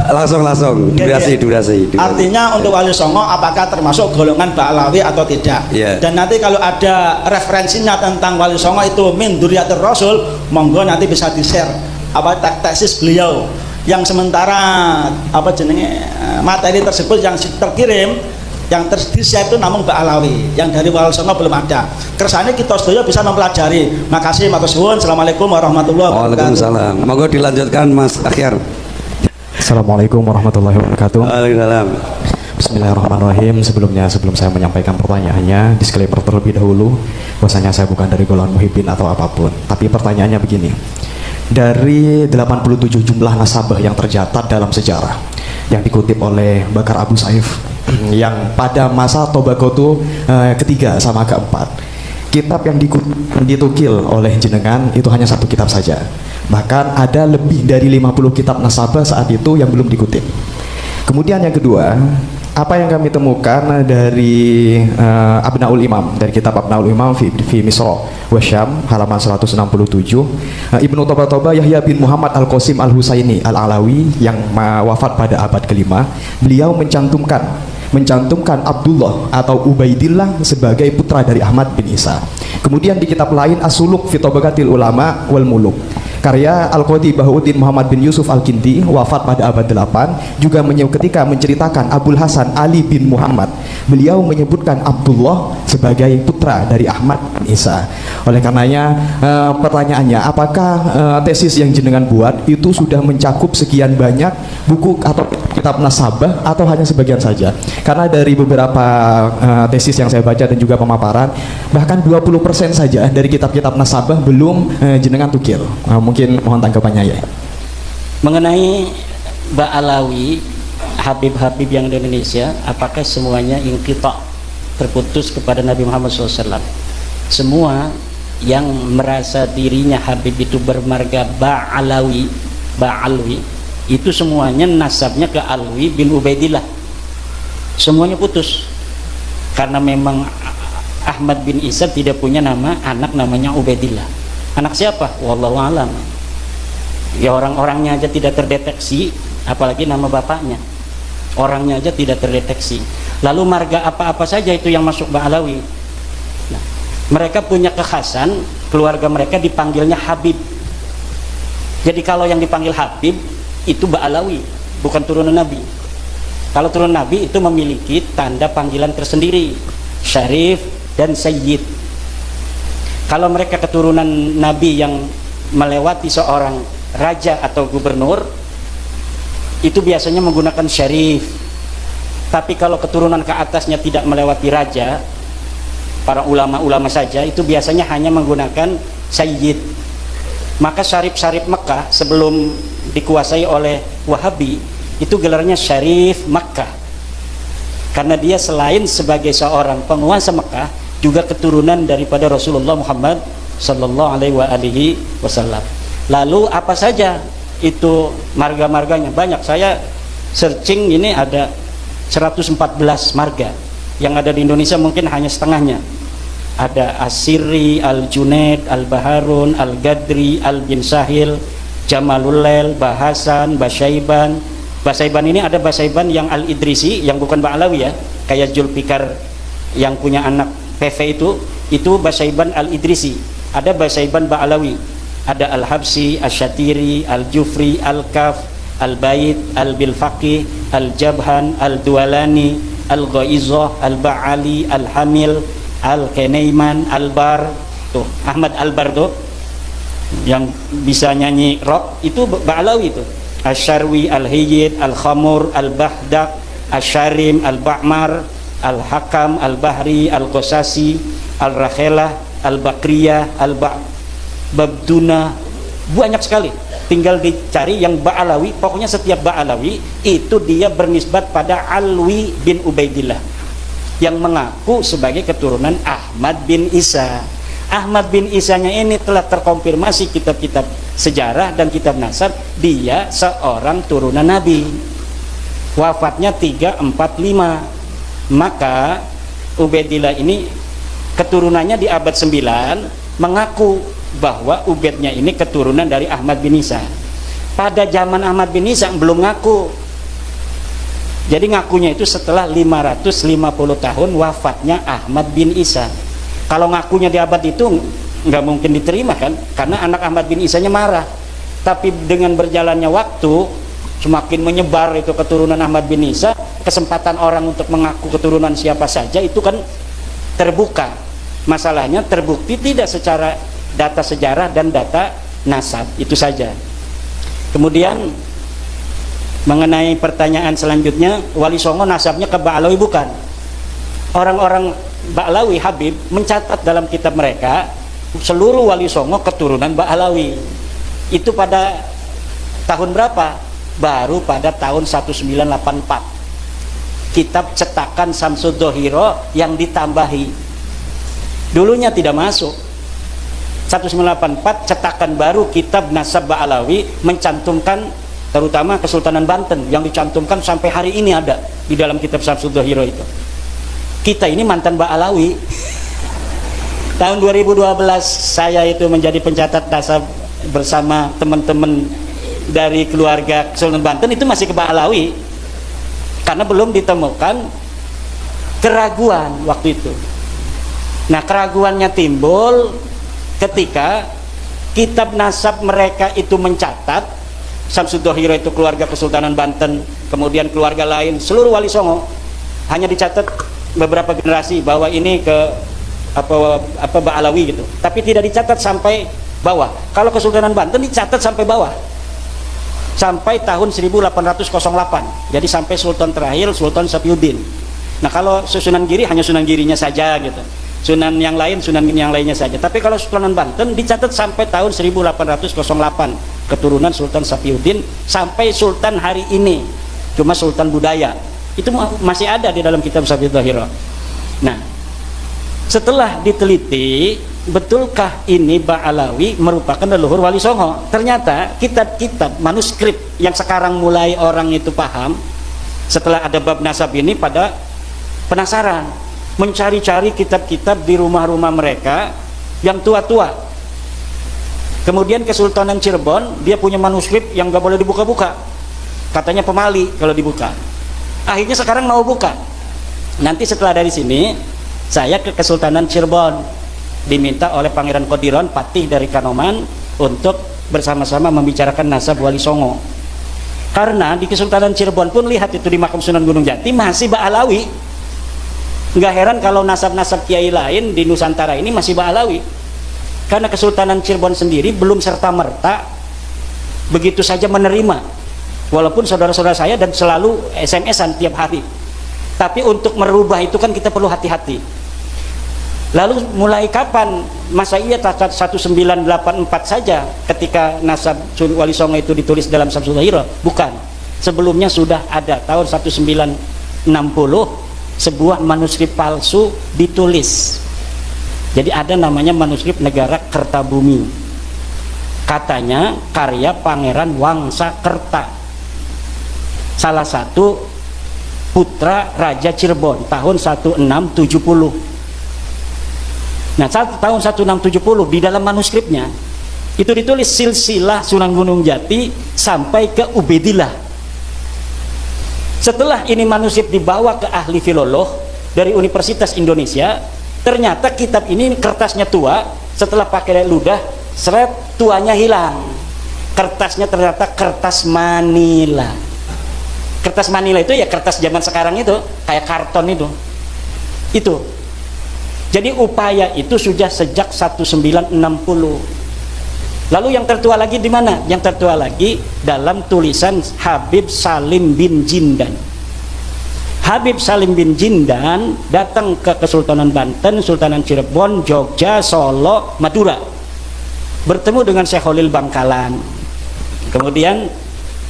Langsung durasi. Artinya untuk Wali Songo apakah termasuk golongan Ba'alawi atau tidak? Dan nanti kalau ada referensinya tentang Wali Songo itu min dzurriyyatir Rasul, monggo nanti bisa di-share apa tesis beliau. Yang sementara materi tersebut yang terkirim, yang tersedia itu namun Ba'alawi, yang dari Wali Songo belum ada. Kersane kita sedaya bisa mempelajari. Makasih matur suwun. Assalamualaikum warahmatullahi wabarakatuh. Waalaikumsalam. Monggo dilanjutkan Mas Akhyar. Assalamualaikum warahmatullahi wabarakatuh. Waalaikumsalam. Bismillahirrahmanirrahim. Sebelum saya menyampaikan pertanyaannya, disclaimer terlebih dahulu bahwasanya saya bukan dari golongan muhibbin atau apapun. Tapi pertanyaannya begini. Dari 87 jumlah nasabah yang tercatat dalam sejarah yang dikutip oleh Bakar Abu Saif yang pada masa Tobagoto ketiga sama keempat, kitab yang ditukil oleh jenengan itu hanya satu kitab saja. Bahkan ada lebih dari 50 kitab nasabah saat itu yang belum dikutip. Kemudian yang kedua, apa yang kami temukan dari Abnaul Imam, dari kitab Abnaul Imam fi Misra wa Syam halaman 167, Ibnu Toba Yahya bin Muhammad Al-Qasim Al-Husaini Al-Alawi yang wafat pada abad kelima, beliau mencantumkan Abdullah atau Ubaidillah sebagai putra dari Ahmad bin Isa. Kemudian di kitab lain As-Suluk fi Tabaqatil Ulama wal Muluk, karya Al-Qadhi Bahauddin Muhammad bin Yusuf Al-Kindi, wafat pada abad 8, juga ketika menceritakan Abul Hasan Ali bin Muhammad, beliau menyebutkan Abdullah sebagai putra dari Ahmad bin Isa. Oleh karenanya pertanyaannya, apakah tesis yang jenengan buat itu sudah mencakup sekian banyak buku atau kitab nasabah atau hanya sebagian saja? Karena dari beberapa tesis yang saya baca dan juga pemaparan, bahkan 20% saja dari kitab-kitab nasabah belum jenengan tukil. Mungkin mohon tanggapannya ya. Mengenai Ba'alawi, Habib-Habib yang di Indonesia, apakah semuanya inqita, terputus kepada Nabi Muhammad SAW? Semua yang merasa dirinya Habib itu bermarga Ba'alawi, itu semuanya nasabnya ke Alwi bin Ubaidillah. Semuanya putus. Karena memang Ahmad bin Isa tidak punya nama anak namanya Ubaidillah. Anak siapa? Wallahu alam. Ya orang-orangnya aja tidak terdeteksi, apalagi nama bapaknya. Orangnya aja tidak terdeteksi. Lalu marga apa-apa saja itu yang masuk Ba'alawi. Nah, mereka punya kekhasan, keluarga mereka dipanggilnya Habib. Jadi kalau yang dipanggil Habib itu Ba'alawi, bukan turunan Nabi. Kalau turunan Nabi itu memiliki tanda panggilan tersendiri, Syarif dan Sayyid. Kalau mereka keturunan Nabi yang melewati seorang raja atau gubernur, itu biasanya menggunakan Syarif. Tapi kalau keturunan ke atasnya tidak melewati raja, para ulama-ulama saja, itu biasanya hanya menggunakan Sayyid. Maka Syarif-Syarif Mekah sebelum dikuasai oleh Wahabi, itu gelarnya Syarif Makkah. Karena dia selain sebagai seorang penguasa Mekah, juga keturunan daripada Rasulullah Muhammad sallallahu alaihi wasallam. Lalu apa saja itu marga-marganya? Banyak. Saya searching ini ada 114 marga. Yang ada di Indonesia mungkin hanya setengahnya. Ada Asiri, Al-Junaid, Al-Baharun, Al-Gadri, Al-Bin Sahil, Jamalulail, Bahasan, Basaiban. Basaiban ini ada Basaiban yang Al-Idrisi, yang bukan Ba'alawi ya, kayak Julfikar yang punya anak PV itu Basaiban Al-Idrisi. Ada Basaiban Ba'alawi, ada Al-Habsi, Al-Syatiri, Al-Jufri, Al-Kaf, Al-Bait, Al-Bilfaqih, Al-Jabhan, Al-Dualani, Al-Ghaizah, Al-Ba'ali, Al-Hamil, Al-Kenaiman, Al-Bar. Tuh, Ahmad Al-Bar tuh yang bisa nyanyi rock, itu Ba'alawi tuh. Al-Syarwi, Al-Hiyyid, Al-Khamur, Al-Bahdak, Al-Syarim, Al-Ba'mar, Al-Hakam, Al-Bahri, Al-Qasasi, Al-Rakhelah, Al-Bakriyah, Al-Babduna, banyak sekali. Tinggal dicari yang Ba'alawi. Pokoknya setiap Ba'alawi itu dia bernisbat pada Alwi bin Ubaidillah, yang mengaku sebagai keturunan Ahmad bin Isa. Ahmad bin Isanya ini telah terkonfirmasi kitab-kitab sejarah dan kitab nasab, dia seorang turunan Nabi. Wafatnya 345. Maka Ubaidillah ini keturunannya di abad 9 mengaku bahwa Ubaidnya ini keturunan dari Ahmad bin Isa. Pada zaman Ahmad bin Isa belum ngaku, Jadi ngakunya itu setelah 550 tahun wafatnya Ahmad bin Isa. Kalau ngakunya di abad itu nggak mungkin diterima kan, karena anak Ahmad bin Isanya marah. Tapi dengan berjalannya waktu, semakin menyebar itu keturunan Ahmad bin Isa, kesempatan orang untuk mengaku keturunan siapa saja itu kan terbuka. Masalahnya terbukti tidak secara data sejarah dan data nasab, itu saja. Kemudian mengenai pertanyaan selanjutnya, Wali Songo nasabnya ke Ba'alawi bukan. Orang-orang Ba'alawi Habib mencatat dalam kitab mereka seluruh Wali Songo keturunan Ba'alawi. Itu pada tahun berapa? Baru pada tahun 1984. Kitab cetakan Samsud Dohiro yang ditambahi. Dulunya tidak masuk. 1984 cetakan baru kitab Nasab Ba'alawi mencantumkan terutama Kesultanan Banten yang dicantumkan sampai hari ini ada di dalam kitab Samsud Dohiro itu. Kita ini mantan Ba'alawi. Tahun 2012 saya itu menjadi pencatat nasab bersama teman-teman dari keluarga Kesultanan Banten, itu masih ke Ba'alawi karena belum ditemukan keraguan waktu itu. Nah, keraguannya timbul ketika kitab nasab mereka itu mencatat Samsud Dohiro itu keluarga Kesultanan Banten, kemudian keluarga lain seluruh Wali Songo, hanya dicatat beberapa generasi bahwa ini ke apa Ba'alawi gitu, tapi tidak dicatat sampai bawah. Kalau Kesultanan Banten dicatat sampai bawah, sampai tahun 1808, jadi sampai Sultan terakhir Sultan Sapiuddin. Nah, kalau Sunan Giri hanya Sunan Girinya saja gitu, Sunan yang lain Sunan yang lainnya saja. Tapi kalau Sultanan Banten dicatat sampai tahun 1808, keturunan Sultan Sapiuddin sampai Sultan hari ini, cuma Sultan budaya itu masih ada di dalam kitab Samsud Dohiro. Nah, setelah diteliti, betulkah ini Ba'alawi merupakan leluhur Wali Songo? Ternyata kitab-kitab manuskrip yang sekarang mulai orang itu paham setelah ada bab nasab ini pada penasaran, mencari-cari kitab-kitab di rumah-rumah mereka yang tua-tua. Kemudian Kesultanan Cirebon dia punya manuskrip yang gak boleh dibuka-buka, katanya pemali kalau dibuka. Akhirnya sekarang mau buka. Nanti setelah dari sini saya ke Kesultanan Cirebon, diminta oleh Pangeran Kodiron Patih dari Kanoman untuk bersama-sama membicarakan nasab Wali Songo. Karena di Kesultanan Cirebon pun lihat itu di makam Sunan Gunung Jati masih Ba'alawi. Nggak heran kalau nasab-nasab kiai lain di Nusantara ini masih Ba'alawi, karena Kesultanan Cirebon sendiri belum serta-merta begitu saja menerima, walaupun saudara-saudara saya dan selalu SMS-an tiap hari. Tapi untuk merubah itu kan kita perlu hati-hati. Lalu mulai kapan? Masa iya 1984 saja ketika nasab Wali Songo itu ditulis dalam Samsud Dohiro? Bukan, sebelumnya sudah ada tahun 1960 sebuah manuskrip palsu ditulis. Jadi ada namanya manuskrip Negara Kertabumi, katanya karya Pangeran Wangsakerta, salah satu putra Raja Cirebon, tahun 1670. Nah, tahun 1670 di dalam manuskripnya itu ditulis silsilah Sunan Gunung Jati sampai ke Ubedillah. Setelah ini manuskrip dibawa ke ahli filolog dari Universitas Indonesia, ternyata kitab ini kertasnya tua. Setelah pakai ludah, seret, tuanya hilang. Kertasnya ternyata kertas Manila. Kertas Manila itu ya kertas zaman sekarang itu, kayak karton itu. Jadi upaya itu sudah sejak 1960. Lalu yang tertua lagi di mana? Yang tertua lagi dalam tulisan Habib Salim bin Jindan. Habib Salim bin Jindan datang ke Kesultanan Banten, Sultanan Cirebon, Jogja, Solo, Madura, bertemu dengan Syekh Khalil Bangkalan. Kemudian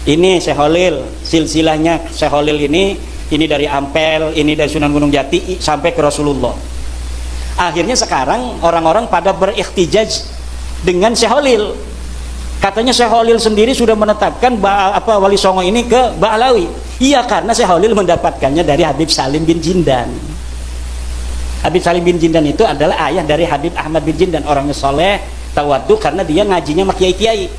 ini Syekh Khalil, silsilahnya Syekh Khalil ini dari Ampel, ini dari Sunan Gunung Jati sampai ke Rasulullah. Akhirnya sekarang orang-orang pada berihtijaj dengan Syekh Khalil. Katanya Syekh Khalil sendiri sudah menetapkan Wali Songo ini ke Ba'alawi. Iya, karena Syekh Khalil mendapatkannya dari Habib Salim bin Jindan. Habib Salim bin Jindan itu adalah ayah dari Habib Ahmad bin Jindan, orangnya soleh, tawadhu, karena dia ngajinya sama kiai-kiai,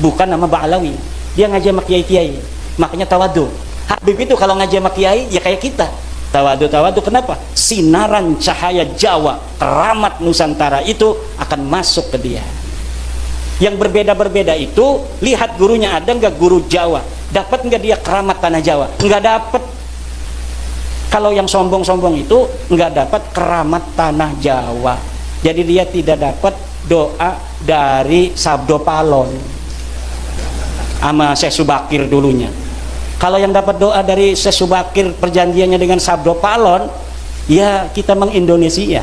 bukan nama Ba'alawi. Dia ngaji sama kiai-kiai, makanya tawadhu. Habib itu kalau ngaji sama kiai ya kayak kita, tawadu. Kenapa? Sinaran cahaya Jawa, keramat Nusantara itu akan masuk ke dia. Yang berbeda itu, lihat gurunya ada nggak guru Jawa, dapat nggak dia keramat tanah Jawa? Nggak dapat. Kalau yang sombong-sombong itu nggak dapat keramat tanah Jawa, jadi dia tidak dapat doa dari Sabdo Palon sama Syekh Subakir dulunya. Kalau yang dapat doa dari Syekh Subakir perjanjiannya dengan Sabdo Palon, ya kita mengindonesia.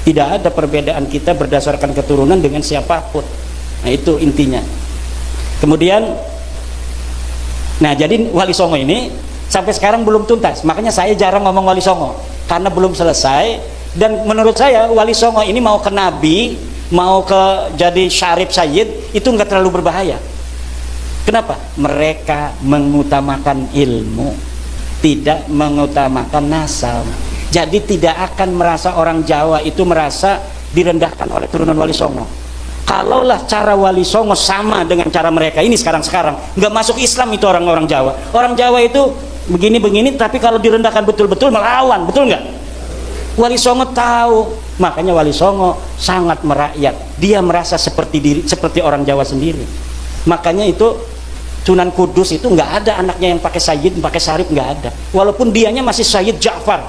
Tidak ada perbedaan kita berdasarkan keturunan dengan siapapun. Nah itu intinya. Kemudian, nah jadi Wali Songo ini sampai sekarang belum tuntas. Makanya saya jarang ngomong Wali Songo karena belum selesai. Dan menurut saya Wali Songo ini mau ke Nabi, mau ke jadi Syarif Sayyid itu nggak terlalu berbahaya. Kenapa? Mereka mengutamakan ilmu, tidak mengutamakan nasab. Jadi tidak akan merasa orang Jawa itu merasa direndahkan oleh turunan Wali Songo. Kalaulah cara Wali Songo sama dengan cara mereka ini sekarang nggak masuk Islam itu orang-orang Jawa. Orang Jawa itu begini-begini, tapi kalau direndahkan betul-betul melawan, betul nggak? Wali Songo tahu, makanya Wali Songo sangat merakyat. Dia merasa seperti orang Jawa sendiri. Makanya itu Sunan Kudus itu nggak ada anaknya yang pakai Sayyid, pakai Syarif, nggak ada. Walaupun dianya masih Sayyid Ja'far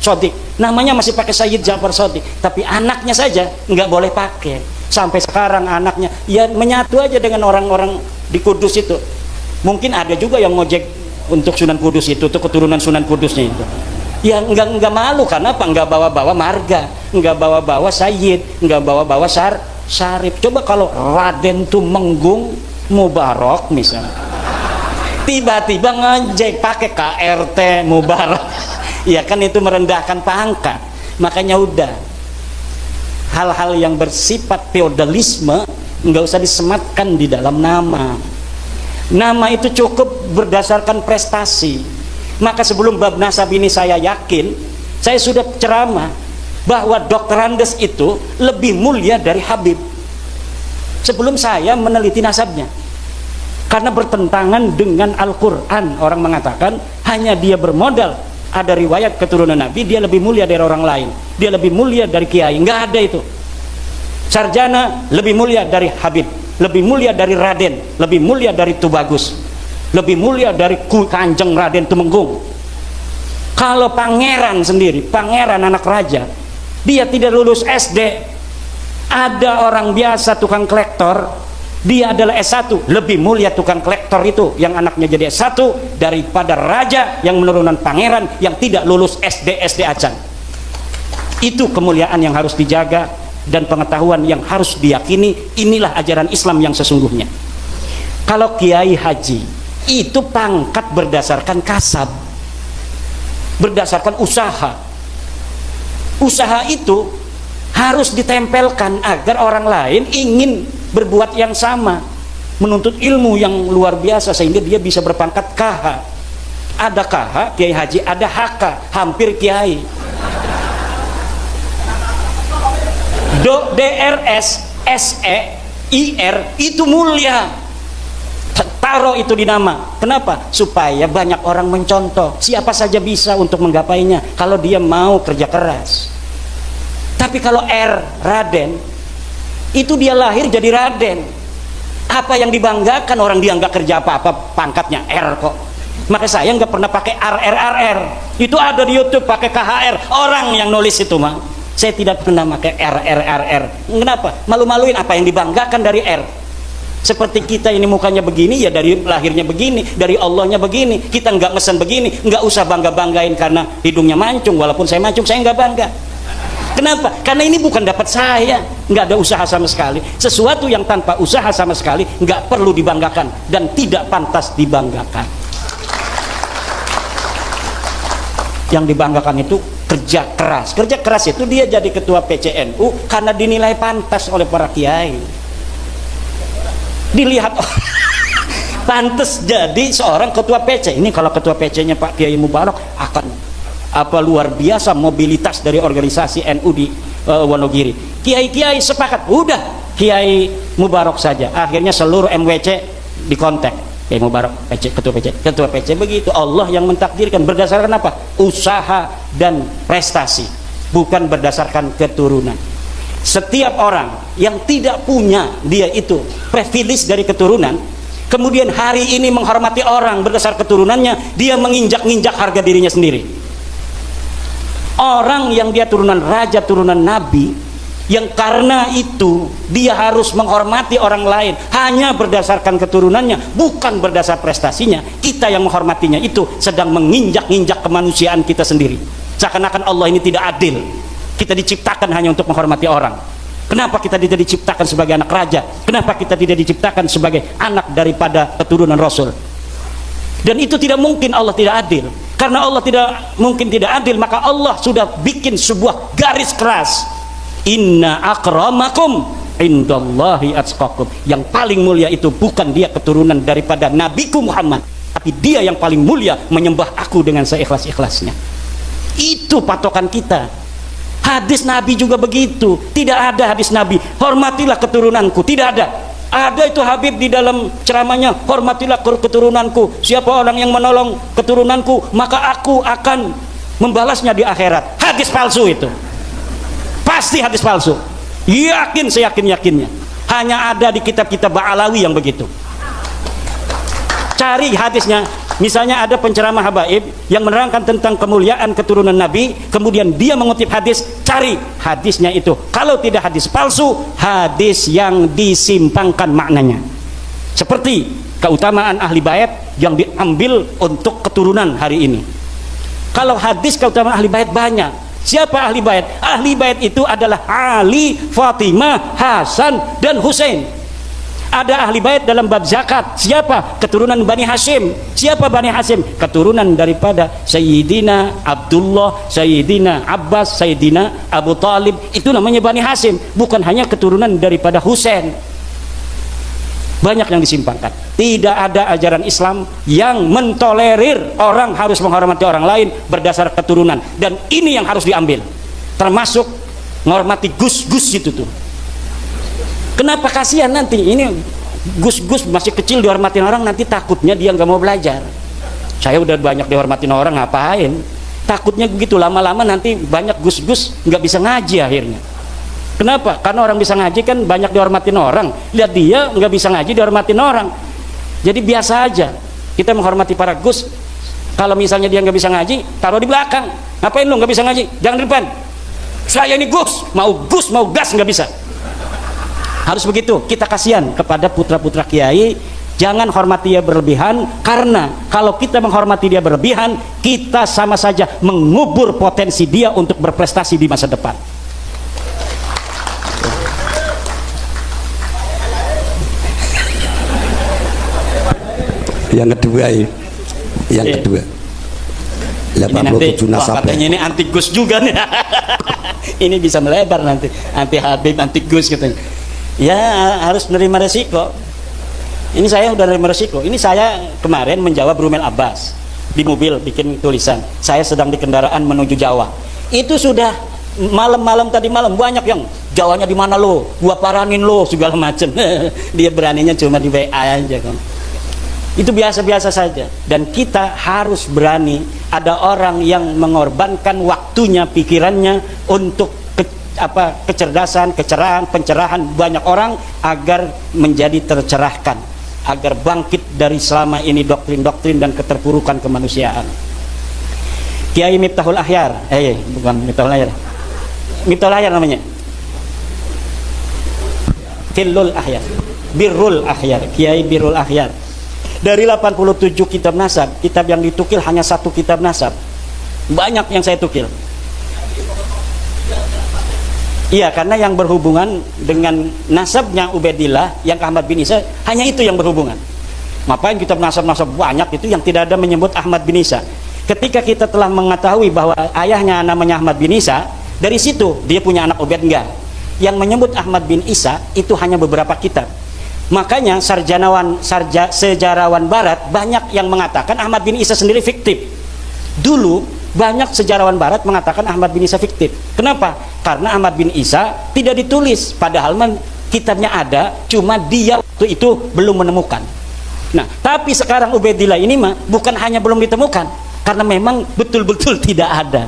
Shodiq, namanya masih pakai Sayyid Ja'far Shodiq, tapi anaknya saja nggak boleh pakai. Sampai sekarang anaknya ya menyatu aja dengan orang-orang di Kudus itu. Mungkin ada juga yang ngojek untuk Sunan Kudus itu, untuk keturunan Sunan Kudusnya itu. Ya nggak malu, karena apa? Nggak bawa-bawa marga, nggak bawa-bawa Sayyid, nggak bawa-bawa Syarif. Coba kalau Raden Tumenggung Mubarak misalnya, tiba-tiba ngejek pakai KRT Mubarak, ya kan itu merendahkan pangkat. Makanya udah, hal-hal yang bersifat feodalisme nggak usah disematkan di dalam nama. Nama itu cukup berdasarkan prestasi. Maka sebelum bab nasab ini saya yakin, saya sudah ceramah bahwa Dr. Andes itu lebih mulia dari Habib sebelum saya meneliti nasabnya, karena bertentangan dengan Al-Quran. Orang mengatakan hanya dia bermodal ada riwayat keturunan Nabi, dia lebih mulia dari orang lain, dia lebih mulia dari kiai. Nggak ada itu. Sarjana lebih mulia dari Habib, lebih mulia dari Raden, lebih mulia dari Tubagus, lebih mulia dari Kanjeng Raden Tumenggung. Kalau pangeran sendiri, pangeran anak raja, dia tidak lulus SD. Ada orang biasa tukang kolektor, dia adalah S1, lebih mulia tukang kolektor itu yang anaknya jadi S1 daripada raja yang menurunkan pangeran yang tidak lulus SD acan. Itu kemuliaan yang harus dijaga dan pengetahuan yang harus diyakini. Inilah ajaran Islam yang sesungguhnya. Kalau kiai haji itu pangkat berdasarkan kasab, berdasarkan usaha. Usaha itu harus ditempelkan agar orang lain ingin berbuat yang sama, menuntut ilmu yang luar biasa sehingga dia bisa berpangkat KH. Ada KH, kiai haji, ada HK, hampir kiai. DRS, SE, IR itu mulia. Taruh itu di nama. Kenapa? Supaya banyak orang mencontoh. Siapa saja bisa untuk menggapainya kalau dia mau kerja keras. Tapi kalau R, Raden, itu dia lahir jadi Raden. Apa yang dibanggakan? Orang dia nggak kerja apa-apa, pangkatnya R kok. Maka saya nggak pernah pakai RRRR. Itu ada di YouTube pakai KHR. Orang yang nulis itu mah. Saya tidak pernah pakai RRRR. Kenapa? Malu-maluin. Apa yang dibanggakan dari R? Seperti kita ini mukanya begini, ya dari lahirnya begini, dari Allahnya begini. Kita nggak mesen begini, nggak usah bangga-banggain karena hidungnya mancung. Walaupun saya mancung, saya nggak bangga. Kenapa? Karena ini bukan dapat saya, nggak ada usaha sama sekali. Sesuatu yang tanpa usaha sama sekali nggak perlu dibanggakan dan tidak pantas dibanggakan. Yang dibanggakan itu kerja keras. Kerja keras itu dia jadi ketua PCNU karena dinilai pantas oleh para kiai. Dilihat pantas jadi seorang ketua PC. Ini kalau ketua PC-nya Pak Kiai Mubarak akan apa luar biasa mobilitas dari organisasi NU di Wonogiri. Kiai-kiai sepakat, udah Kiai Mubarak saja. Akhirnya seluruh MWC dikontak. Mubarak PC, ketua PC begitu. Allah yang mentakdirkan berdasarkan apa? Usaha dan prestasi, bukan berdasarkan keturunan. Setiap orang yang tidak punya dia itu privilege dari keturunan, kemudian hari ini menghormati orang berdasar keturunannya, dia menginjak-injak harga dirinya sendiri. Orang yang dia turunan raja, turunan nabi, yang karena itu dia harus menghormati orang lain hanya berdasarkan keturunannya, bukan berdasar prestasinya, kita yang menghormatinya itu sedang menginjak-injak kemanusiaan kita sendiri. Seakan-akan Allah ini tidak adil. Kita diciptakan hanya untuk menghormati orang. Kenapa kita tidak diciptakan sebagai anak raja? Kenapa kita tidak diciptakan sebagai anak daripada keturunan Rasul? Dan itu tidak mungkin Allah tidak adil. Karena Allah tidak mungkin tidak adil, maka Allah sudah bikin sebuah garis keras. Inna akramakum indallahi atqakum. Yang paling mulia itu bukan dia keturunan daripada Nabiku Muhammad, tapi dia yang paling mulia menyembah aku dengan seikhlas-ikhlasnya. Itu patokan kita. Hadis Nabi juga begitu. Tidak ada hadis Nabi hormatilah keturunanku, tidak ada. Ada itu Habib di dalam ceramahnya, hormatilah keturunanku. Siapa orang yang menolong keturunanku, maka aku akan membalasnya di akhirat. Hadis palsu itu, pasti hadis palsu. Yakin, seyakin-yakinnya. Hanya ada di kitab-kitab Ba'alawi yang begitu. Cari hadisnya. Misalnya ada penceramah habaib yang menerangkan tentang kemuliaan keturunan Nabi, kemudian dia mengutip hadis, cari hadisnya itu. Kalau tidak hadis palsu, hadis yang disimpangkan maknanya. Seperti keutamaan ahli bait yang diambil untuk keturunan hari ini. Kalau hadis keutamaan ahli bait banyak. Siapa ahli bait? Ahli bait itu adalah Ali, Fatimah, Hasan, dan Husain. Ada ahli bait dalam bab zakat. Siapa? Keturunan Bani Hashim. Siapa Bani Hashim? Keturunan daripada Sayyidina Abdullah, Sayyidina Abbas, Sayyidina Abu Talib. Itu namanya Bani Hashim. Bukan hanya keturunan daripada Husain. Banyak yang disimpangkan. Tidak ada ajaran Islam yang mentolerir orang harus menghormati orang lain berdasar keturunan. Dan ini yang harus diambil. Termasuk menghormati gus-gus itu tuh. Kenapa kasihan nanti ini gus-gus masih kecil dihormatin orang, nanti takutnya dia nggak mau belajar. Saya udah banyak dihormatin orang, ngapain? Takutnya begitu, lama-lama nanti banyak gus-gus nggak bisa ngaji akhirnya. Kenapa? Karena orang bisa ngaji kan banyak dihormatin orang. Lihat dia nggak bisa ngaji dihormatin orang. Jadi biasa aja kita menghormati para gus. Kalau misalnya dia nggak bisa ngaji, taruh di belakang. Ngapain lu nggak bisa ngaji? Jangan di depan. Saya ini gus mau gas nggak bisa. Harus begitu. Kita kasihan kepada putra-putra kiai. Jangan hormati dia berlebihan, karena kalau kita menghormati dia berlebihan, kita sama saja mengubur potensi dia untuk berprestasi di masa depan. Yang kedua ini, yang kedua 87 nasab. Katanya ini anti Gus juga nih. Ini bisa melebar nanti, anti Habib, anti Gus katanya. Ya harus menerima resiko. Ini saya udah menerima resiko. Ini saya kemarin menjawab Rumel Abbas di mobil, bikin tulisan. Saya sedang di kendaraan menuju Jawa. Itu sudah malam-malam tadi malam banyak yang Jawanya di mana lo? Gua paranin lo segala macem. Dia beraninya cuma di WA aja kan. Itu biasa-biasa saja. Dan kita harus berani. Ada orang yang mengorbankan waktunya, pikirannya untuk kecerdasan, pencerahan banyak orang agar menjadi tercerahkan, agar bangkit dari selama ini doktrin-doktrin dan keterpurukan kemanusiaan. Kiai Miftahul Ahyar, bukan Miftahul Ahyar, Miftahul Ahyar namanya, Filul Ahyar, Birrul Ahyar, Kiai Birrul Ahyar. Dari 87 kitab nasab, kitab yang ditukil hanya 1 kitab nasab. Banyak yang saya tukil. Iya, karena yang berhubungan dengan nasabnya Ubaidillah, yang Ahmad bin Isa, hanya itu yang berhubungan. Ngapain kitab nasab-nasab banyak itu yang tidak ada menyebut Ahmad bin Isa. Ketika kita telah mengetahui bahwa ayahnya namanya Ahmad bin Isa, dari situ dia punya anak Ubaid enggak. Yang menyebut Ahmad bin Isa itu hanya beberapa kitab. Makanya sejarawan barat banyak yang mengatakan Ahmad bin Isa sendiri fiktif. Dulu banyak sejarawan barat mengatakan Ahmad bin Isa fiktif. Kenapa? Karena Ahmad bin Isa tidak ditulis, padahal kitabnya ada, cuma dia waktu itu belum menemukan. Nah, tapi sekarang Ubaidillah ini mah bukan hanya belum ditemukan, karena memang betul-betul tidak ada,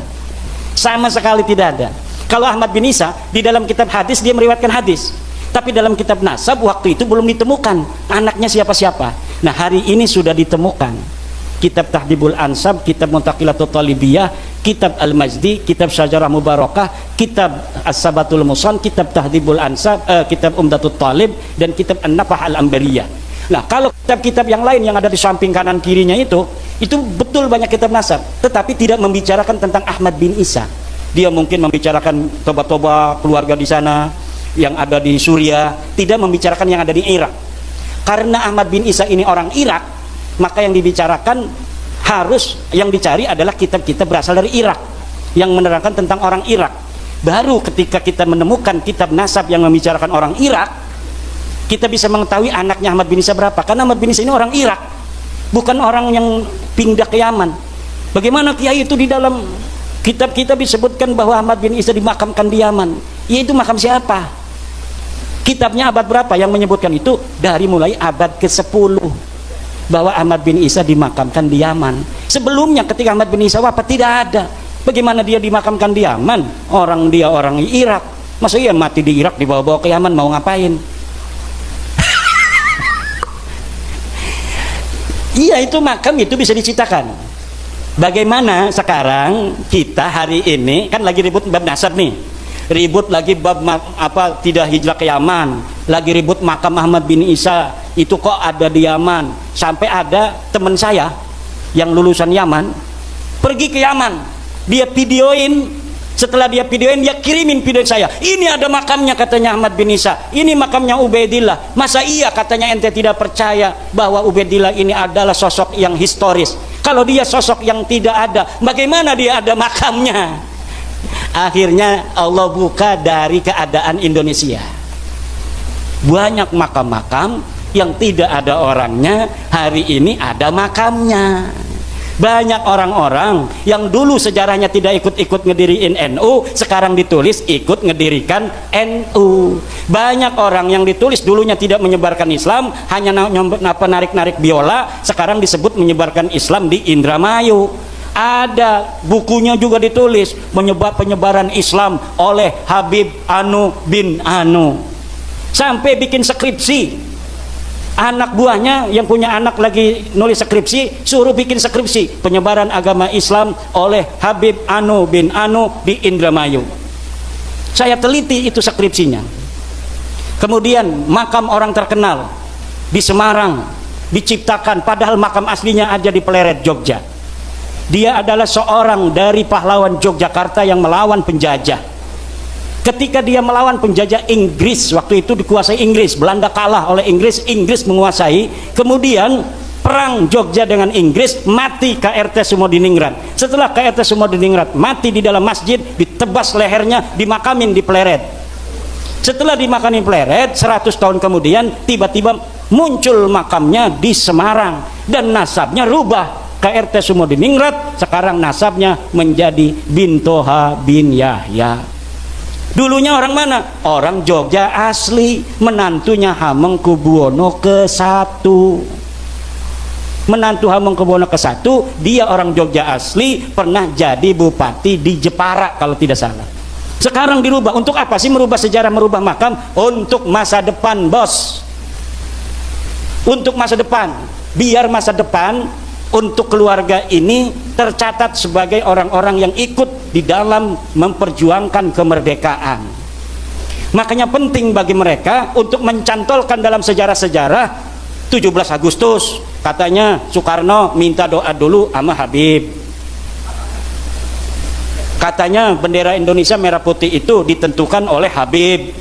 sama sekali tidak ada. Kalau Ahmad bin Isa di dalam kitab hadis dia meriwayatkan hadis, tapi dalam kitab nasab waktu itu belum ditemukan anaknya siapa-siapa. Nah, hari ini sudah ditemukan. Kitab Tahdibul Ansab, kitab Muntaqilatul Talibiyah, kitab Al-Majdi, kitab Syajarah Mubarakah, kitab As-Sabatul Musan, kitab Tahdibul Ansab, kitab Umdatul Talib, dan kitab An-Nafah Al-Ambariyah. Nah, kalau kitab-kitab yang lain yang ada di samping kanan kirinya itu betul banyak kitab nasab, tetapi tidak membicarakan tentang Ahmad bin Isa. Dia mungkin membicarakan toba-toba keluarga di sana yang ada di Suriah, tidak membicarakan yang ada di Irak. Karena Ahmad bin Isa ini orang Irak, maka yang dibicarakan yang dicari adalah kitab-kitab berasal dari Irak yang menerangkan tentang orang Irak. Baru ketika kita menemukan kitab nasab yang membicarakan orang Irak, kita bisa mengetahui anaknya Ahmad bin Isa berapa. Karena Ahmad bin Isa ini orang Irak, bukan orang yang pindah ke Yaman. Bagaimana kiai itu di dalam kitab-kitab disebutkan bahwa Ahmad bin Isa dimakamkan di Yaman? Yaitu makam siapa? Kitabnya abad berapa yang menyebutkan itu? Dari mulai abad ke-10 bahwa Ahmad bin Isa dimakamkan di Yaman. Sebelumnya ketika Ahmad bin Isa wafat tidak ada. Bagaimana dia dimakamkan di Yaman? Dia orang Irak. Masa iya mati di Irak dibawa-bawa ke Yaman mau ngapain? Iya, itu makam itu bisa diciptakan. Bagaimana sekarang kita hari ini kan lagi ribut bab nasab nih, ribut lagi bab tidak hijrah ke Yaman, lagi ribut makam Ahmad bin Isa itu kok ada di Yaman. Sampai ada teman saya yang lulusan Yaman pergi ke Yaman, dia videoin, setelah dia videoin dia kirimin video saya, ini ada makamnya katanya Ahmad bin Isa, ini makamnya Ubaidillah. Masa iya katanya ente tidak percaya bahwa Ubaidillah ini adalah sosok yang historis? Kalau dia sosok yang tidak ada, bagaimana dia ada makamnya? Akhirnya Allah buka dari keadaan Indonesia, banyak makam-makam yang tidak ada orangnya, hari ini ada makamnya. Banyak orang-orang yang dulu sejarahnya tidak ikut-ikut ngediriin NU, sekarang ditulis ikut ngedirikan NU. Banyak orang yang ditulis dulunya tidak menyebarkan Islam, hanya narik-narik biola, sekarang disebut menyebarkan Islam di Indramayu. Ada bukunya juga ditulis penyebaran Islam oleh Habib Anu bin Anu, sampai bikin skripsi. Anak buahnya yang punya anak lagi nulis skripsi, suruh bikin skripsi penyebaran agama Islam oleh Habib Anu bin Anu di Indramayu. Saya teliti itu skripsinya. Kemudian makam orang terkenal di Semarang diciptakan, padahal makam aslinya ada di Pleret, Jogja. Dia adalah seorang dari pahlawan Yogyakarta yang melawan penjajah. Ketika dia melawan penjajah Inggris, waktu itu dikuasai Inggris, Belanda kalah oleh Inggris, Inggris menguasai, kemudian perang Jogja dengan Inggris, mati KRT Sumodiningrat. Setelah KRT Sumodiningrat mati di dalam masjid, ditebas lehernya, dimakamin di Pleret. Setelah dimakamin Pleret, 100 tahun kemudian tiba-tiba muncul makamnya di Semarang dan nasabnya rubah. KRT Sumodiningrat sekarang nasabnya menjadi bin Toha bin Yahya. Dulunya orang mana? Orang Jogja asli, menantunya Hamengkubuwono ke-1. Menantu Hamengkubuwono ke-1, dia orang Jogja asli, pernah jadi bupati di Jepara kalau tidak salah. Sekarang dirubah. Untuk apa sih merubah sejarah, merubah makam? Untuk masa depan, bos. Untuk masa depan. Biar masa depan untuk keluarga ini tercatat sebagai orang-orang yang ikut di dalam memperjuangkan kemerdekaan. Makanya penting bagi mereka untuk mencantolkan dalam sejarah-sejarah 17 Agustus katanya Soekarno minta doa dulu sama Habib. Katanya bendera Indonesia merah putih itu ditentukan oleh Habib.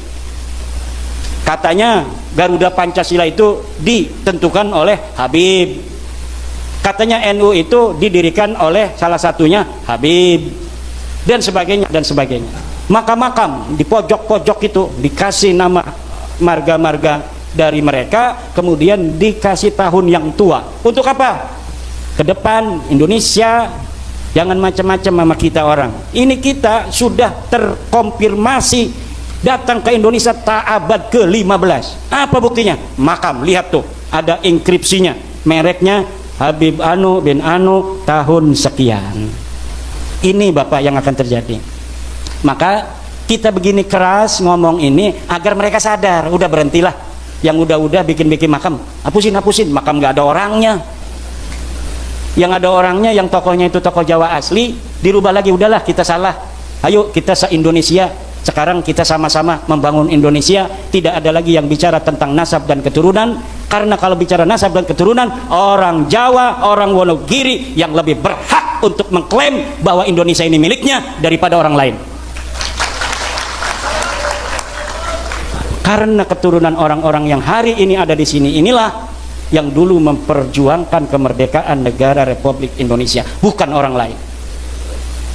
Katanya Garuda Pancasila itu ditentukan oleh Habib. Katanya NU itu didirikan oleh salah satunya Habib, dan sebagainya dan sebagainya. Makam-makam di pojok-pojok itu dikasih nama marga-marga dari mereka, kemudian dikasih tahun yang tua. Untuk apa? Ke depan Indonesia jangan macam-macam sama kita orang. Ini kita sudah terkonfirmasi datang ke Indonesia abad ke-15. Apa buktinya? Makam, lihat tuh, ada inskripsinya. mereknya Habib Anu bin Anu tahun sekian. Ini Bapak yang akan terjadi. Maka kita begini keras ngomong ini agar mereka sadar. Udah berhentilah, yang udah bikin makam, hapusin makam nggak ada orangnya. Yang ada orangnya, yang tokohnya itu tokoh Jawa asli, dirubah lagi. Udahlah, kita salah, ayo kita se-Indonesia sekarang kita sama-sama membangun Indonesia. Tidak ada lagi yang bicara tentang nasab dan keturunan, karena kalau bicara nasab dan keturunan, orang Jawa, orang Wonogiri yang lebih berhak untuk mengklaim bahwa Indonesia ini miliknya daripada orang lain. Karena keturunan orang-orang yang hari ini ada di sini inilah yang dulu memperjuangkan kemerdekaan negara Republik Indonesia, bukan orang lain.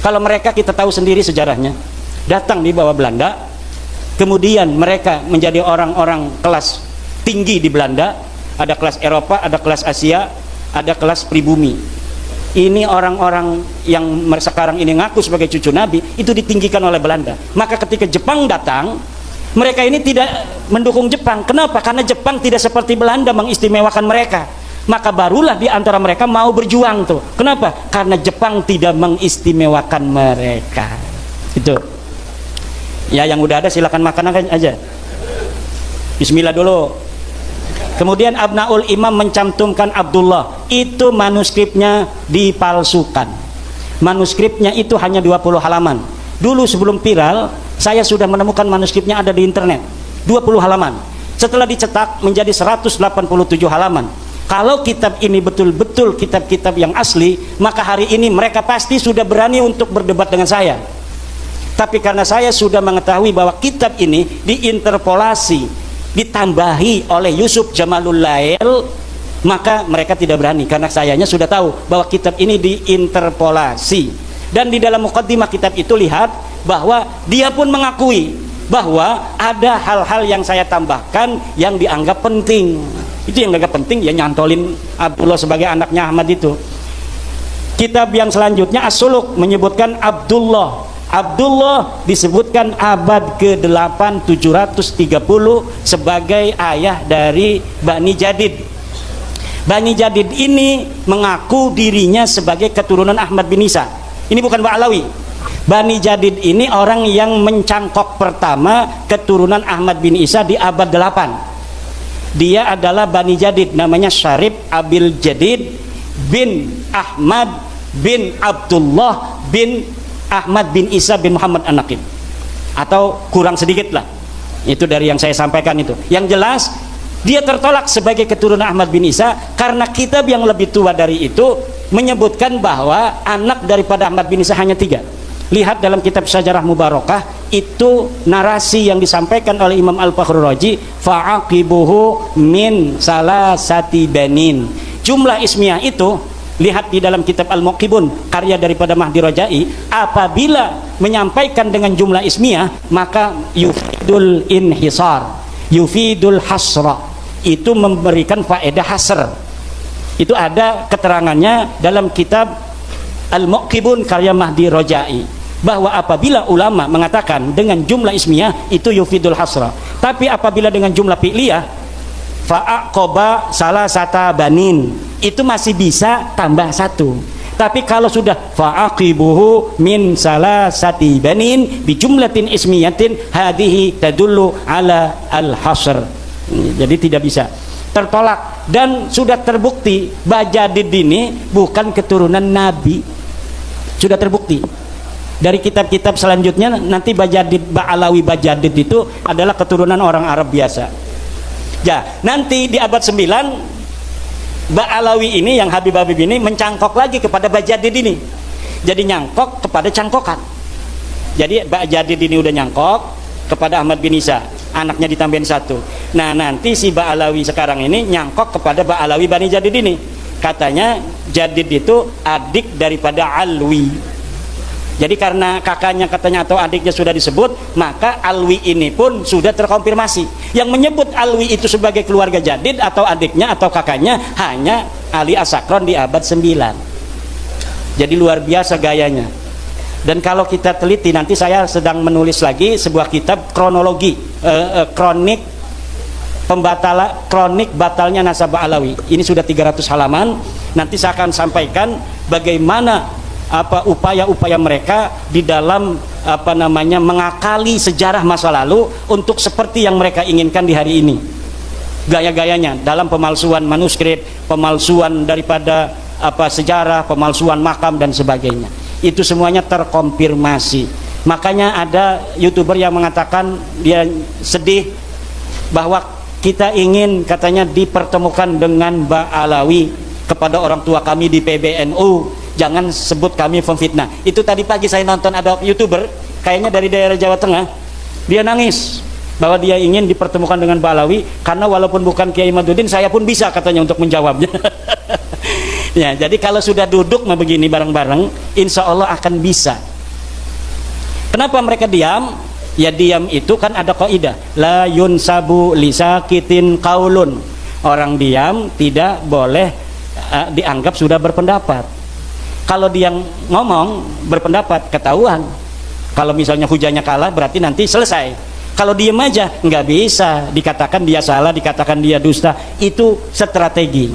Kalau mereka, kita tahu sendiri sejarahnya, datang di bawah Belanda, kemudian mereka menjadi orang-orang kelas tinggi di Belanda, ada kelas Eropa, ada kelas Asia, ada kelas pribumi. Ini orang-orang yang sekarang ini ngaku sebagai cucu Nabi, itu ditinggikan oleh Belanda. Maka ketika Jepang datang, mereka ini tidak mendukung Jepang. Kenapa? Karena Jepang tidak seperti Belanda mengistimewakan mereka. Maka barulah di antara mereka mau berjuang tuh. Kenapa? Karena Jepang tidak mengistimewakan mereka. Itu. Ya, yang udah ada silakan makan aja. Bismillah dulu. Kemudian Abnaul Imam mencantumkan Abdullah. Itu manuskripnya dipalsukan. Manuskripnya itu hanya 20 halaman. Dulu sebelum viral, saya sudah menemukan manuskripnya ada di internet. 20 halaman. Setelah dicetak menjadi 187 halaman. Kalau kitab ini betul-betul kitab-kitab yang asli, maka hari ini mereka pasti sudah berani untuk berdebat dengan saya. Tapi karena saya sudah mengetahui bahwa kitab ini diinterpolasi, ditambahi oleh Yusuf Jamalul Lail, maka mereka tidak berani, karena sayanya sudah tahu bahwa kitab ini diinterpolasi. Dan di dalam mukaddimah kitab itu lihat bahwa dia pun mengakui bahwa ada hal-hal yang saya tambahkan yang dianggap penting. Itu yang dianggap penting, ya nyantolin Abdullah sebagai anaknya Ahmad itu. Kitab yang selanjutnya As-Suluk menyebutkan Abdullah disebutkan abad ke-8 730 sebagai ayah dari Bani Jadid. Bani Jadid ini mengaku dirinya sebagai keturunan Ahmad bin Isa. Ini bukan Ba'alawi. Bani Jadid ini orang yang mencangkok pertama keturunan Ahmad bin Isa di abad 8. Dia adalah Bani Jadid, namanya Syarif Abil Jadid bin Ahmad bin Abdullah bin Ahmad bin Isa bin Muhammad An-Naqib, atau kurang sedikit lah, itu dari yang saya sampaikan itu. Yang jelas dia tertolak sebagai keturunan Ahmad bin Isa karena kitab yang lebih tua dari itu menyebutkan bahwa anak daripada Ahmad bin Isa hanya 3. Lihat dalam kitab Syajarah Mubarakah, itu narasi yang disampaikan oleh Imam Al-Fakhrur Razi, fa'aqibuhu min salasati banin. Jumlah ismiyah itu, lihat di dalam kitab Al-Muqibun karya daripada Mahdi Rojai, apabila menyampaikan dengan jumlah ismiyah maka yufidul inhisar, yufidul hasra, itu memberikan faedah hasr. Itu ada keterangannya dalam kitab Al-Muqibun karya Mahdi Rojai, bahwa apabila ulama mengatakan dengan jumlah ismiyah itu yufidul hasra, tapi apabila dengan jumlah fi'liyah fa'aqoba salah sata banin, itu masih bisa tambah 1. Tapi kalau sudah fa'aqibuhu min salah sati banin bi jumlatin ismiyatin hadhihi tadullu ala al-hasr. Jadi tidak bisa, tertolak. Dan sudah terbukti Bajadid ini bukan keturunan Nabi, sudah terbukti dari kitab-kitab selanjutnya. Nanti Ba'alawi Bajadid itu adalah keturunan orang Arab biasa. Ya, nanti di abad 9 Ba'alawi ini, yang Habib-Habib ini mencangkok lagi kepada Bajadid ini. Jadi nyangkok kepada cangkokan. Jadi Bajadid ini udah nyangkok kepada Ahmad bin Isa, anaknya ditambahin 1. Nah, nanti si Ba'alawi sekarang ini nyangkok kepada Ba'alawi Bani Jadid ini. Katanya Jadid itu adik daripada Alwi. Jadi karena kakaknya katanya atau adiknya sudah disebut, maka Alwi ini pun sudah terkonfirmasi. Yang menyebut Alwi itu sebagai keluarga Jadid atau adiknya atau kakaknya hanya Ali As-Sakron di abad 9. Jadi luar biasa gayanya. Dan kalau kita teliti, nanti saya sedang menulis lagi sebuah kitab kronologi, kronik kronik batalnya nasab Alawi. Ini sudah 300 halaman. Nanti saya akan sampaikan bagaimana upaya-upaya mereka di dalam mengakali sejarah masa lalu untuk seperti yang mereka inginkan di hari ini. Gaya-gayanya dalam pemalsuan manuskrip, pemalsuan daripada sejarah, pemalsuan makam dan sebagainya. Itu semuanya terkonfirmasi. Makanya ada YouTuber yang mengatakan dia sedih bahwa kita ingin katanya dipertemukan dengan Mbak Alawi kepada orang tua kami di PBNU, jangan sebut kami pemfitnah. Itu tadi pagi saya nonton ada YouTuber kayaknya dari daerah Jawa Tengah, dia nangis bahwa dia ingin dipertemukan dengan Mbak Alawi karena walaupun bukan Kiai Maduddin saya pun bisa katanya untuk menjawabnya. Ya, jadi kalau sudah duduk begini bareng-bareng insya Allah akan bisa. Kenapa mereka diam? Ya diam itu kan ada kaidah la yunsabu lisakitin qaulun. Orang diam tidak boleh dianggap sudah berpendapat. Kalau dia ngomong berpendapat ketahuan. Kalau misalnya hujannya kalah berarti nanti selesai. Kalau diem aja nggak bisa, dikatakan dia salah, dikatakan dia dusta. Itu strategi.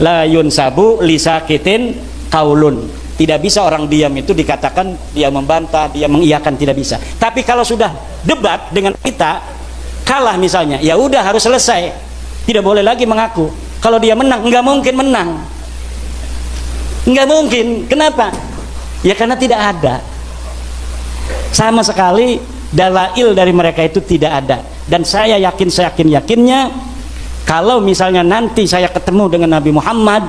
La yunsabu lisakitin qaulun. Tidak bisa orang diam itu dikatakan dia membantah, dia mengiyakan, tidak bisa. Tapi kalau sudah debat dengan kita kalah misalnya, ya udah harus selesai. Tidak boleh lagi mengaku. Kalau dia menang, nggak mungkin menang. Nggak mungkin. Kenapa? Ya karena tidak ada. Sama sekali dalail dari mereka itu tidak ada. Dan saya yakin, yakinnya kalau misalnya nanti saya ketemu dengan Nabi Muhammad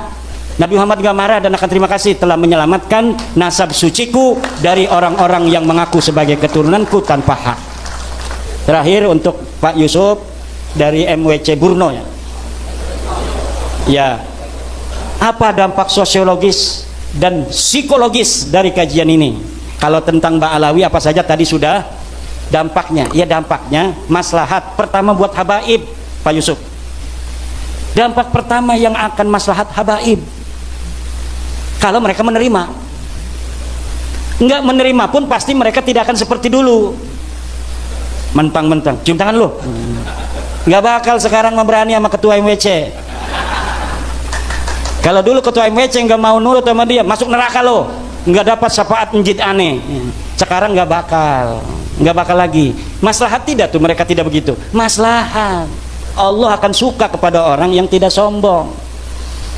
gak marah dan akan terima kasih telah menyelamatkan nasab suciku dari orang-orang yang mengaku sebagai keturunanku tanpa hak. Terakhir untuk Pak Yusuf dari MWC Burno ya. Ya, apa dampak sosiologis dan psikologis dari kajian ini? Kalau tentang Mbak Alawi apa saja tadi sudah dampaknya. Ya dampaknya maslahat pertama buat habaib Pak Yusuf. Dampak pertama yang akan maslahat habaib kalau mereka menerima. Enggak menerima pun pasti mereka tidak akan seperti dulu mentang-mentang cium tangan lu, nggak bakal sekarang berani sama ketua MWC. Kalau dulu ketua MWC nggak mau nurut sama dia masuk neraka lo, nggak dapat syafaat menjid aneh. Sekarang nggak bakal lagi. Maslahat tidak tuh, mereka tidak begitu. Maslahat Allah akan suka kepada orang yang tidak sombong.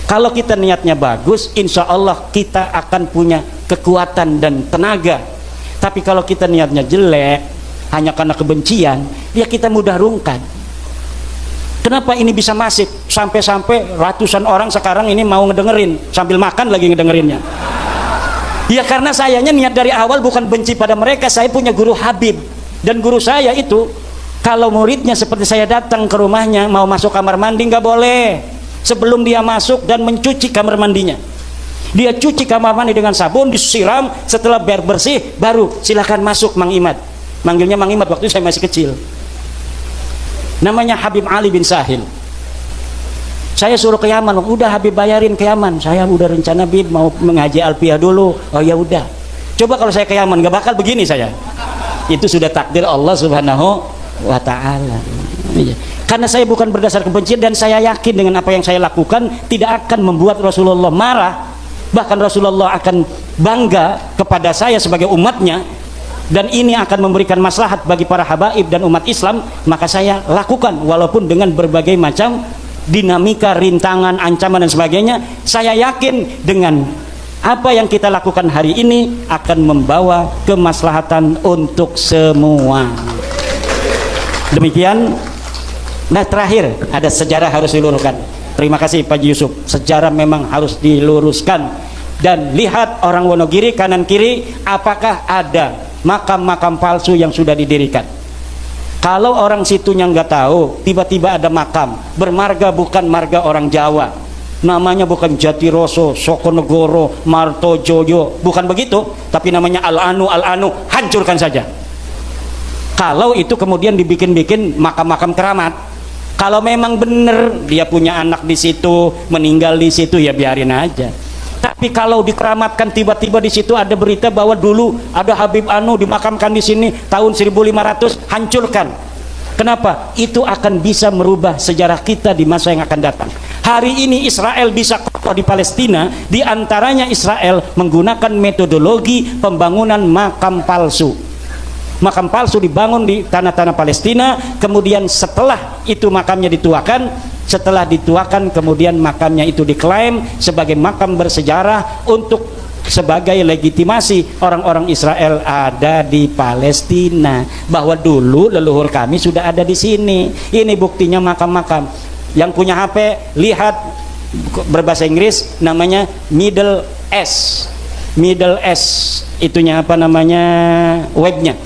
Kalau kita niatnya bagus, insya Allah kita akan punya kekuatan dan tenaga. Tapi kalau kita niatnya jelek, hanya karena kebencian, ya kita mudah rungkat. Kenapa ini bisa masif? Sampai-sampai ratusan orang sekarang ini mau ngedengerin, sambil makan lagi ngedengerinnya. Ya karena sayanya niat dari awal bukan benci pada mereka. Saya punya guru Habib, dan guru saya itu kalau muridnya seperti saya datang ke rumahnya mau masuk kamar mandi nggak boleh sebelum dia masuk dan mencuci kamar mandinya. Dia cuci kamar mandi dengan sabun, disiram, setelah bersih baru silakan masuk Mang Imad. Manggilnya Mang Imad waktu saya masih kecil. Namanya Habib Ali bin Sahil. Saya suruh ke Yaman, udah Habib bayarin ke Yaman. Saya udah rencana Habib mau mengaji Alfiyah dulu. Oh ya udah. Coba kalau saya ke Yaman nggak bakal begini saya. Itu sudah takdir Allah Subhanahu wa ta'ala. Karena saya bukan berdasar kebencian dan saya yakin dengan apa yang saya lakukan tidak akan membuat Rasulullah marah, bahkan Rasulullah akan bangga kepada saya sebagai umatnya, dan ini akan memberikan maslahat bagi para habaib dan umat Islam. Maka saya lakukan walaupun dengan berbagai macam dinamika, rintangan, ancaman dan sebagainya. Saya yakin dengan apa yang kita lakukan hari ini akan membawa kemaslahatan untuk semua. Demikian. Nah terakhir ada sejarah harus diluruskan. Terima kasih Pak Yusuf. Sejarah memang harus diluruskan. Dan lihat orang Wonogiri kanan kiri, apakah ada makam-makam palsu yang sudah didirikan. Kalau orang situnya nggak tahu, tiba-tiba ada makam bermarga bukan marga orang Jawa, namanya bukan Jatiroso, Sokonegoro, Martojoyo, bukan begitu, tapi namanya Al-Anu, hancurkan saja. Kalau itu kemudian dibikin-bikin makam-makam keramat. Kalau memang benar dia punya anak di situ, meninggal di situ, ya biarin aja. Tapi kalau dikeramatkan tiba-tiba di situ ada berita bahwa dulu ada Habib Anu dimakamkan di sini tahun 1500, hancurkan. Kenapa? Itu akan bisa merubah sejarah kita di masa yang akan datang. Hari ini Israel bisa kokoh di Palestina, di antaranya Israel menggunakan metodologi pembangunan makam palsu. Makam palsu dibangun di tanah-tanah Palestina, kemudian setelah itu makamnya dituakan, kemudian makamnya itu diklaim sebagai makam bersejarah untuk sebagai legitimasi orang-orang Israel ada di Palestina, bahwa dulu leluhur kami sudah ada di sini. Ini buktinya makam-makam. Yang punya HP lihat, berbahasa Inggris namanya Middle S. Middle S itunya apa namanya, webnya.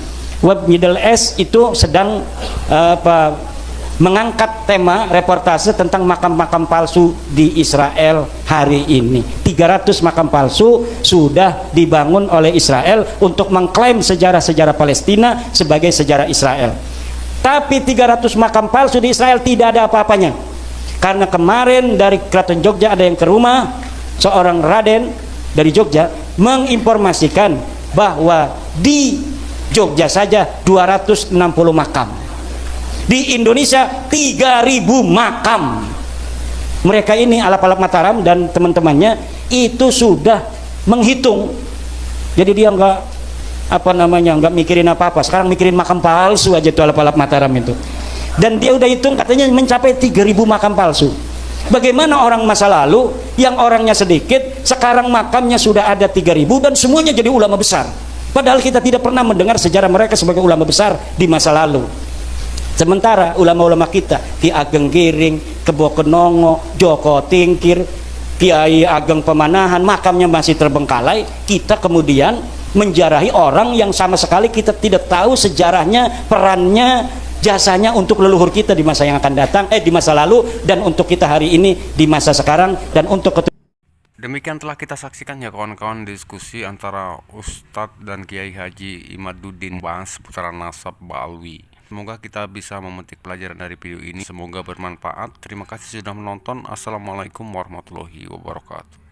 Web Middle S itu sedang mengangkat tema reportase tentang makam-makam palsu di Israel hari ini. 300 makam palsu sudah dibangun oleh Israel untuk mengklaim sejarah-sejarah Palestina sebagai sejarah Israel. Tapi 300 makam palsu di Israel tidak ada apa-apanya. Karena kemarin dari Keraton Jogja ada yang ke rumah seorang Raden dari Jogja menginformasikan bahwa di Jogja saja 260 makam. Di Indonesia 3.000 makam. Mereka ini Alap-Alap Mataram dan teman-temannya itu sudah menghitung. Jadi dia nggak mikirin apa-apa. Sekarang mikirin makam palsu aja tuh Alap-Alap Mataram itu. Dan dia udah hitung katanya mencapai 3.000 makam palsu. Bagaimana orang masa lalu yang orangnya sedikit, sekarang makamnya sudah ada 3.000 dan semuanya jadi ulama besar. Padahal kita tidak pernah mendengar sejarah mereka sebagai ulama besar di masa lalu. Sementara ulama-ulama kita, Ki Ageng Giring, Kebo Kenongo, Joko Tingkir, Kiai Ageng Pemanahan, makamnya masih terbengkalai. Kita kemudian menjarahi orang yang sama sekali kita tidak tahu sejarahnya, perannya, jasanya untuk leluhur kita di masa yang akan datang, di masa lalu, dan untuk kita hari ini di masa sekarang, dan untuk Demikian telah kita saksikan ya kawan-kawan, diskusi antara Ustadz dan Kiai Haji Imaduddin bahas seputaran nasab Ba'alwi. Semoga kita bisa memetik pelajaran dari video ini. Semoga bermanfaat. Terima kasih sudah menonton. Assalamualaikum warahmatullahi wabarakatuh.